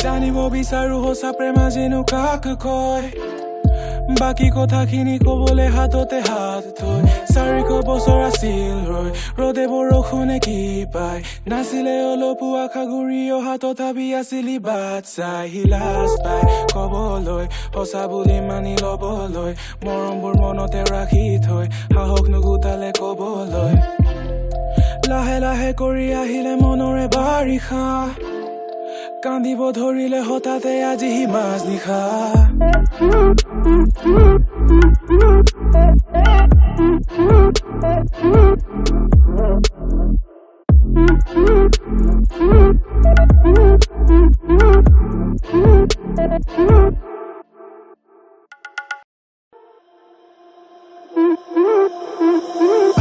জানিব বিচাৰো সঁচা প্ৰেম আজিনো কাক কয় বাকি কথাখিনি কবলে হাততে হাত থৈ 400 বছৰ আছিল ৰৈ ৰদে বৰষুণে কি পায় নাছিলে অলপো আশা ঘূৰি অহা তথাপি আছিলি বাট চাই লাজ পাই কবলৈ সঁচা বুলি মানি লবলৈ মৰমবোৰ মনতে ৰাখি থৈ সাহস নুগুটালে কবলৈ লাহে লাহে কৰি আহিলে মনৰে বাৰিষা কান্দিব ধৰিলে হঠাতে আজি হিমাজ নিশা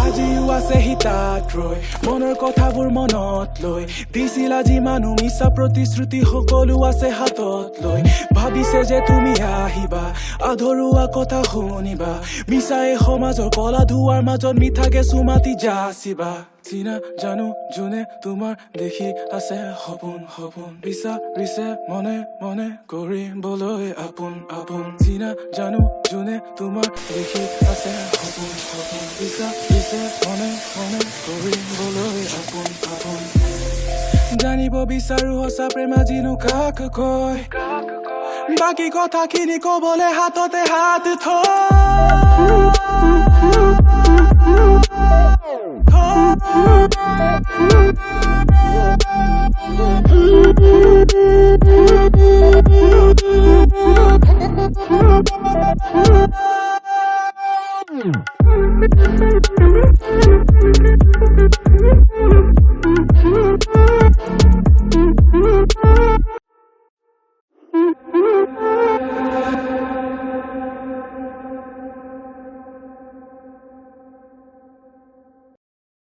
আজিও আছে হিতাত ৰৈ মনৰ কথাবোৰ মনত লৈ দিছিল আজি মানুহ মিছা প্ৰতিশ্ৰুতি সকলো আছে হাতত লৈ ভাবিছে যে তুমি আহিবা আধৰুৱা কথা শুনিবা মিছাই সমাজৰ কলা ধুৱাৰ মাজত মিঠাকে চুমাতি যাচিবা চিনা জানো যোনে তোমাৰ দেখি আছে সপোন সপোন বিচাৰিছে মনে মনে কৰিবলৈ আপোন আপোন চিনা জানো যোনে তোমাৰ দেখি আছে সপোন সপোন বিচাৰিছে মনে মনে কৰিবলৈ আপোন আপোন জানিব বিচাৰো সঁচা প্ৰেম আজিনো কাক কয় বাকি কথাখিনি কবলে হাততে হাত থৈ